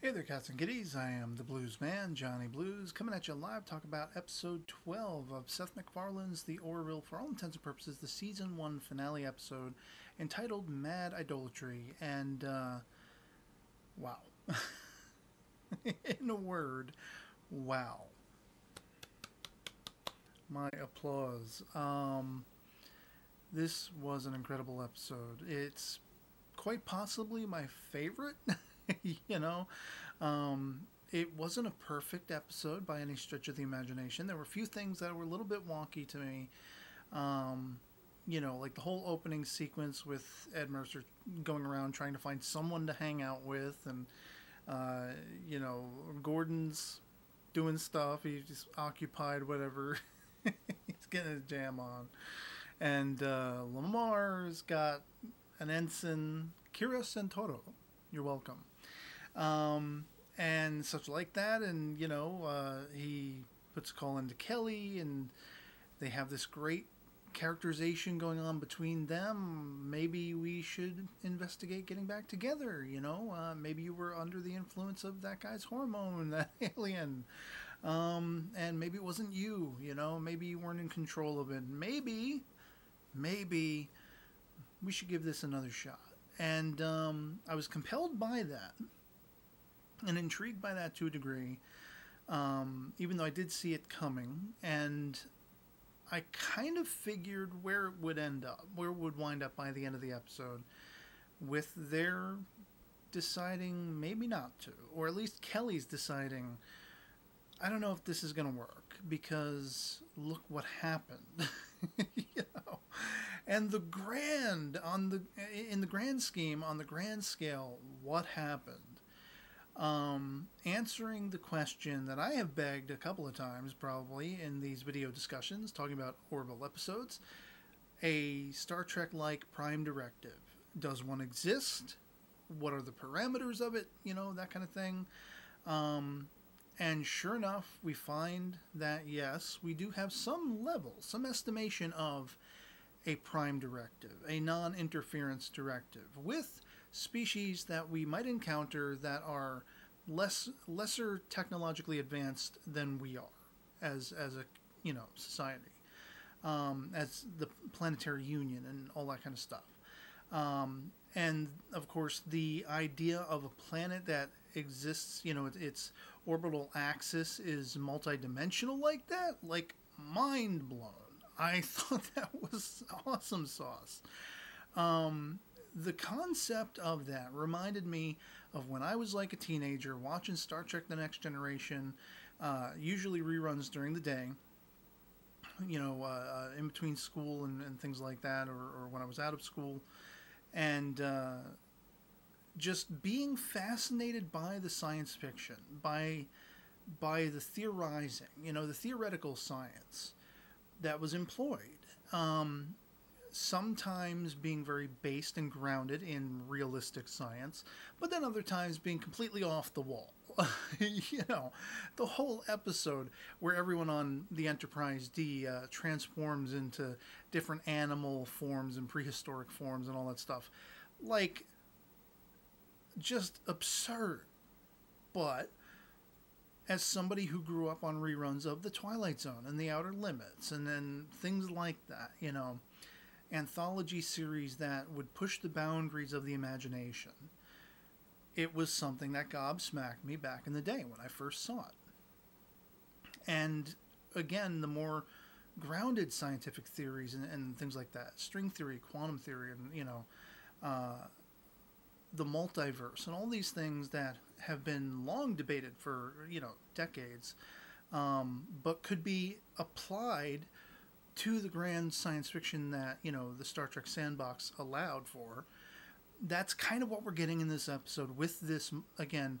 Hey there, cats and kitties. I am the Blues Man, Johnny Blues, coming at you live. Talk about episode 12 of Seth MacFarlane's The Orville, for all intents and purposes, the season 1 finale episode entitled Mad Idolatry. And, wow. In a word, wow. My applause. This was an incredible episode. It's quite possibly my favorite. you know, it wasn't a perfect episode by any stretch of the imagination. There were a few things that were a little bit wonky to me. Like the whole opening sequence with Ed Mercer going around trying to find someone to hang out with, and Gordon's doing stuff. He's just occupied, whatever. He's getting his jam on, and Lamar's got an ensign, Kira Santoro. You're welcome. And such like that, and he puts a call into Kelly, and they have this great characterization going on between them. Maybe we should investigate getting back together. Maybe you were under the influence of that guy's hormone, that alien, and maybe it wasn't you. Maybe you weren't in control of it. Maybe we should give this another shot. And I was compelled by that and intrigued by that to a degree, even though I did see it coming, and I kind of figured where it would end up, where it would wind up by the end of the episode, with their deciding maybe not to, or at least Kelly's deciding, I don't know if this is going to work, because look what happened. And in the grand scheme, on the grand scale, what happened? Answering the question that I have begged a couple of times, probably, in these video discussions, talking about Orville episodes, a Star Trek-like Prime Directive. Does one exist? What are the parameters of it? That kind of thing. And sure enough, we find that, yes, we do have some level, some estimation of a Prime Directive, a non-interference directive, with species that we might encounter that are lesser technologically advanced than we are as a society, as the planetary union and all that kind of stuff. And of course, the idea of a planet that exists, its orbital axis is multidimensional like that, like, mind blown. I thought that was awesome sauce. The concept of that reminded me of when I was like a teenager watching Star Trek The Next Generation, usually reruns during the day, in between school and things like that, or when I was out of school, and just being fascinated by the science fiction, by the theorizing, the theoretical science that was employed. Sometimes being very based and grounded in realistic science, but then other times being completely off the wall. The whole episode where everyone on the Enterprise D transforms into different animal forms and prehistoric forms and all that stuff. Like, just absurd. But as somebody who grew up on reruns of The Twilight Zone and The Outer Limits, and then things like that, anthology series that would push the boundaries of the imagination, it was something that gobsmacked me back in the day when I first saw it. And again, the more grounded scientific theories and things like that, string theory, quantum theory, and the multiverse, and all these things that have been long debated for decades, but could be applied to the grand science fiction that the Star Trek sandbox allowed for. That's kind of what we're getting in this episode with this, again,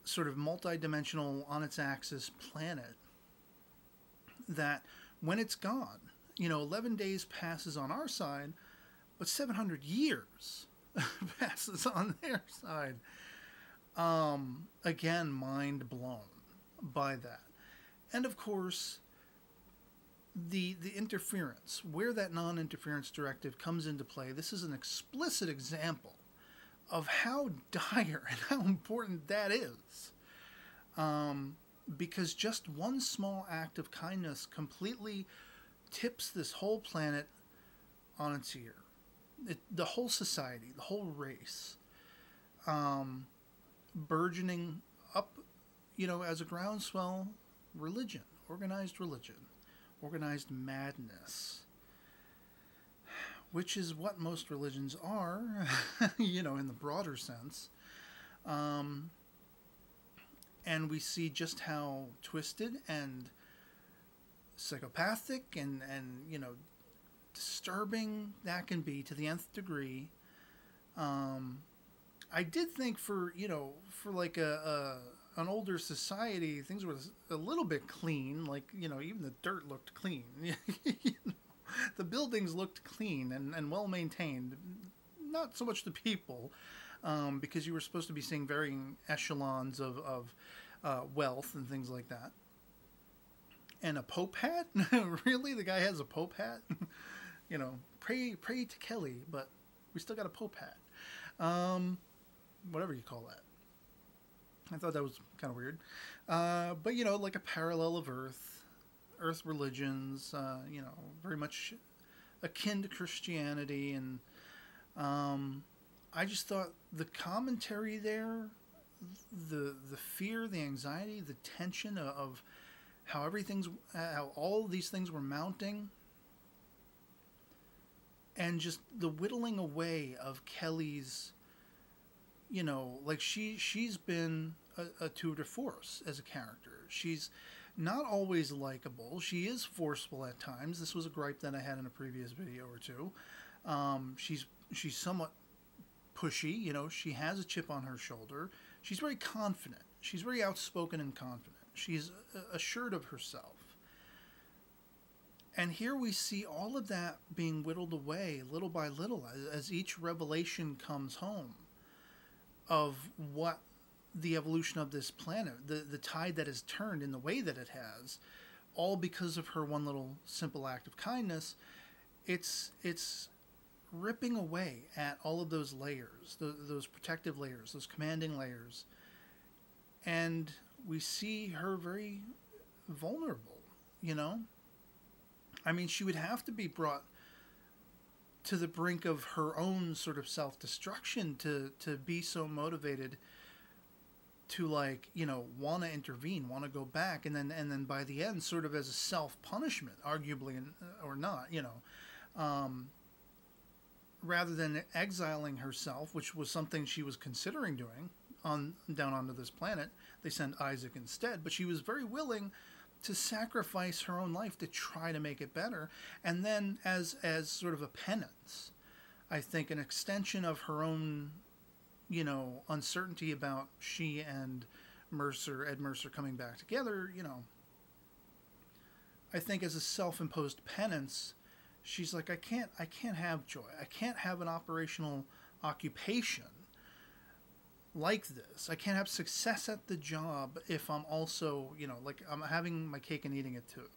sort of multi-dimensional, on its axis planet, that when it's gone, 11 days passes on our side, but 700 years passes on their side. Again, mind blown by that. And of course, the interference, where that non-interference directive comes into play. This is an explicit example of how dire and how important that is. Because just one small act of kindness completely tips this whole planet on its ear. The whole society, the whole race, burgeoning up, as a groundswell religion, organized madness, which is what most religions are, in the broader sense. And we see just how twisted and psychopathic and disturbing that can be to the nth degree. I did think for like an older society, things were a little bit clean. Like, even the dirt looked clean. The buildings looked clean and well maintained. Not so much the people, because you were supposed to be seeing varying echelons of wealth and things like that. And a Pope hat? Really? The guy has a Pope hat? Pray to Kelly, but we still got a Pope hat. Whatever you call that. I thought that was kind of weird. But, like a parallel of Earth religions, very much akin to Christianity. And I just thought the commentary there, the fear, the anxiety, the tension of how all these things were mounting, and just the whittling away of Kelly's, like she's been a tour de force as a character. She's not always likable. She is forceful at times. This was a gripe that I had in a previous video or two. She's somewhat pushy. She has a chip on her shoulder. She's very confident. She's very outspoken and confident. She's assured of herself. And here we see all of that being whittled away little by little as each revelation comes home of what the evolution of this planet, the tide that has turned in the way that it has, all because of her one little simple act of kindness. It's ripping away at all of those layers, those protective layers, those commanding layers. And we see her very vulnerable, I mean, she would have to be brought to the brink of her own sort of self-destruction to be so motivated to, like, want to intervene, want to go back, and then by the end, sort of as a self-punishment, arguably, or not, rather than exiling herself, which was something she was considering doing down onto this planet. They send Isaac instead, but she was very willing to sacrifice her own life to try to make it better. And then as sort of a penance, I think an extension of her own, uncertainty about she and Ed Mercer coming back together, I think as a self-imposed penance, she's like, I can't have joy. I can't have an operational occupation like this. I can't have success at the job if I'm also, like, I'm having my cake and eating it too.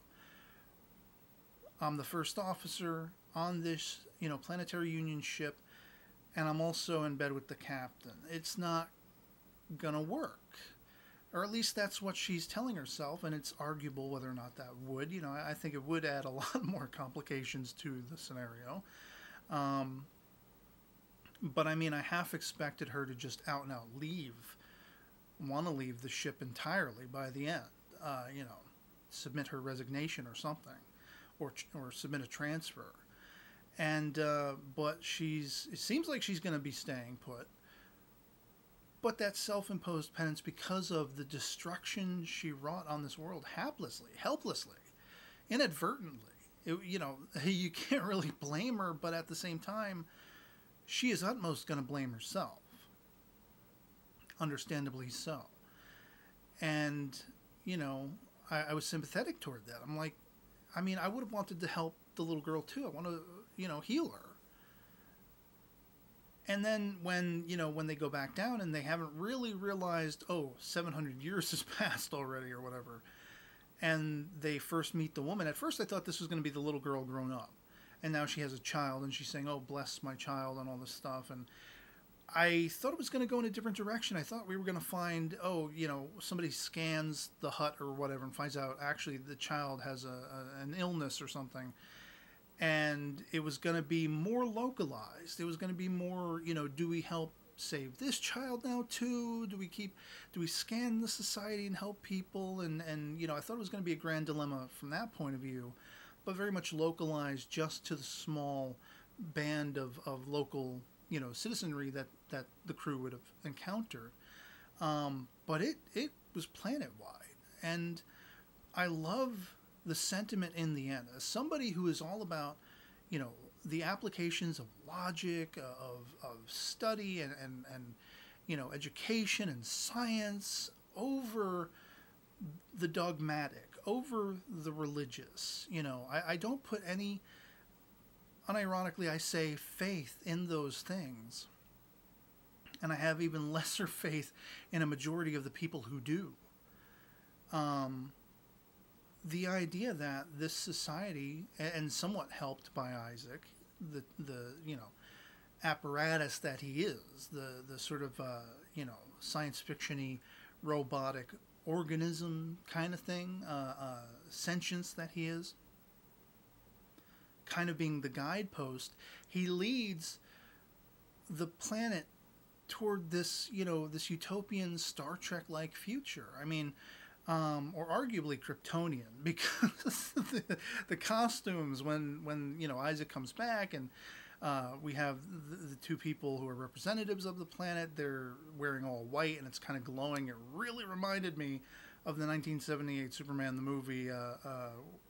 I'm the first officer on this, planetary union ship, and I'm also in bed with the captain. It's not gonna work. Or at least that's what she's telling herself, and it's arguable whether or not that would. I think it would add a lot more complications to the scenario. But I mean, I half expected her to just out and out want to leave the ship entirely by the end. Submit her resignation or something, or submit a transfer. And but it seems like she's going to be staying put. But that self-imposed penance, because of the destruction she wrought on this world, helplessly, inadvertently. You can't really blame her, but at the same time, she is utmost going to blame herself. Understandably so. And, I was sympathetic toward that. I'm like, I mean, I would have wanted to help the little girl too. I want to, heal her. And then when they go back down and they haven't really realized, 700 years has passed already or whatever, and they first meet the woman. At first I thought this was going to be the little girl grown up. And now she has a child, and she's saying, "Oh, bless my child," and all this stuff. And I thought it was going to go in a different direction. I thought we were going to find, oh, somebody scans the hut or whatever and finds out actually the child has an illness or something. And it was going to be more localized. It was going to be more, do we help save this child now too? Do we scan the society and help people? And I thought it was going to be a grand dilemma from that point of view, but very much localized just to the small band of local, citizenry that the crew would have encountered. But it was planet-wide. And I love the sentiment in the end. As somebody who is all about, the applications of logic, of study and education and science over the dogmatic, over the religious. I don't put any, unironically I say, faith in those things. And I have even lesser faith in a majority of the people who do. The idea that this society, and somewhat helped by Isaac, the apparatus that he is, the sort of science fiction-y robotic organism kind of thing, sentience that he is, kind of being the guidepost, he leads the planet toward this this utopian Star Trek-like future. I mean, or arguably Kryptonian, because the costumes when Isaac comes back and we have the two people who are representatives of the planet, they're wearing all white and it's kind of glowing. It really reminded me of the 1978 Superman the movie,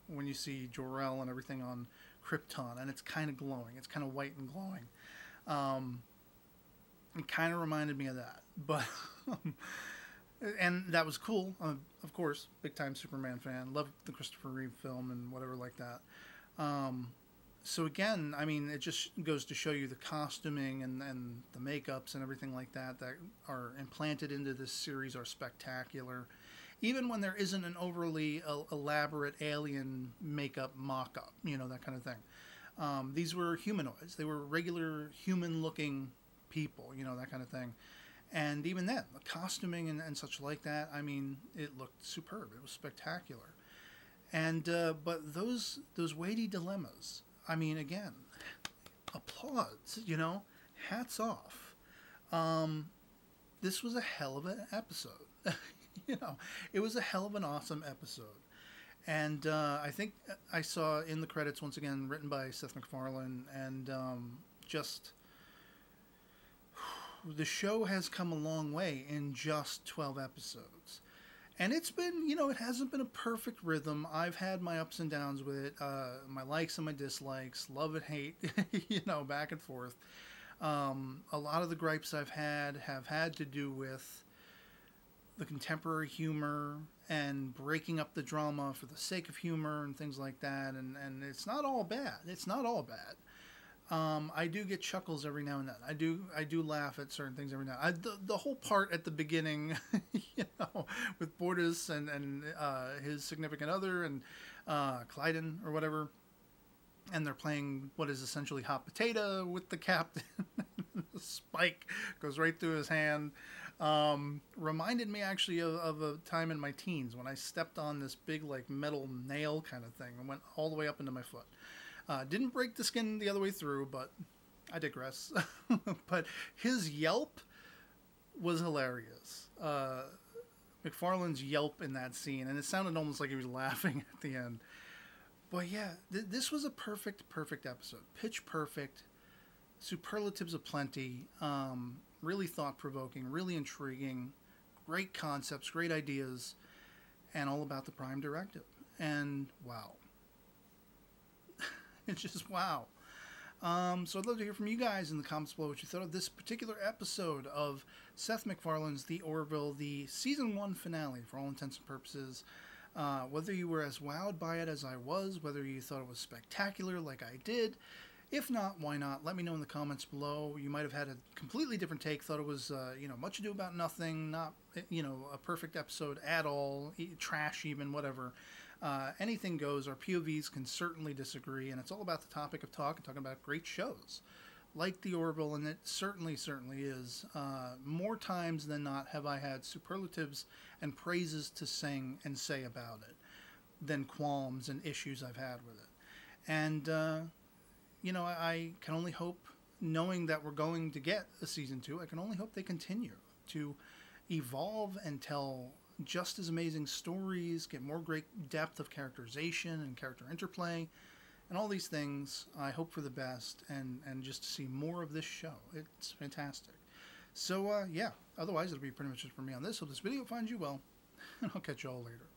when you see Jor-El and everything on Krypton, and it's kind of glowing. It's kind of white and glowing. It kind of reminded me of that, but and that was cool. Of course, big time Superman fan. Loved the Christopher Reeve film and whatever like that. So again, I mean, it just goes to show you the costuming and the makeups and everything like that are implanted into this series are spectacular. Even when there isn't an overly elaborate alien makeup mock-up, that kind of thing. These were humanoids. They were regular human-looking people, that kind of thing. And even then, the costuming and such like that, I mean, it looked superb. It was spectacular. And but those weighty dilemmas, I mean, again, applause, hats off. This was a hell of an episode. It was a hell of an awesome episode. And I think I saw in the credits, once again, written by Seth MacFarlane, and just... the show has come a long way in just 12 episodes. And it's been, it hasn't been a perfect rhythm. I've had my ups and downs with it, my likes and my dislikes, love and hate, back and forth. A lot of the gripes I've had have had to do with the contemporary humor and breaking up the drama for the sake of humor and things like that. And it's not all bad. It's not all bad. I do get chuckles every now and then. I do laugh at certain things every now and then. The whole part at the beginning, with Bortus and his significant other and Clyden or whatever, and they're playing what is essentially hot potato with the captain. The spike goes right through his hand. Reminded me actually of a time in my teens when I stepped on this big metal nail kind of thing and went all the way up into my foot. Didn't break the skin the other way through, but I digress. But his yelp was hilarious. MacFarlane's yelp in that scene, and it sounded almost like he was laughing at the end. But yeah, this was a perfect episode. Pitch perfect, superlatives aplenty, really thought-provoking, really intriguing, great concepts, great ideas, and all about the Prime Directive. And wow. It's just wow. So I'd love to hear from you guys in the comments below what you thought of this particular episode of Seth MacFarlane's The Orville, the Season 1 finale, for all intents and purposes. Whether you were as wowed by it as I was, whether you thought it was spectacular like I did. If not, why not? Let me know in the comments below. You might have had a completely different take, thought it was, much ado about nothing, not, a perfect episode at all, trash even, whatever. Anything goes. Our POVs can certainly disagree, and it's all about the topic of talk and talking about great shows. like the Orville, and it certainly is, more times than not have I had superlatives and praises to sing and say about it than qualms and issues I've had with it. And, I can only hope, knowing that we're going to get a season 2, I can only hope they continue to evolve and tell just as amazing stories, get more great depth of characterization and character interplay, and all these things. I hope for the best, and just to see more of this show. It's fantastic. So, yeah, otherwise it'll be pretty much it for me on this. Hope this video finds you well, and I'll catch you all later.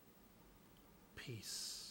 Peace.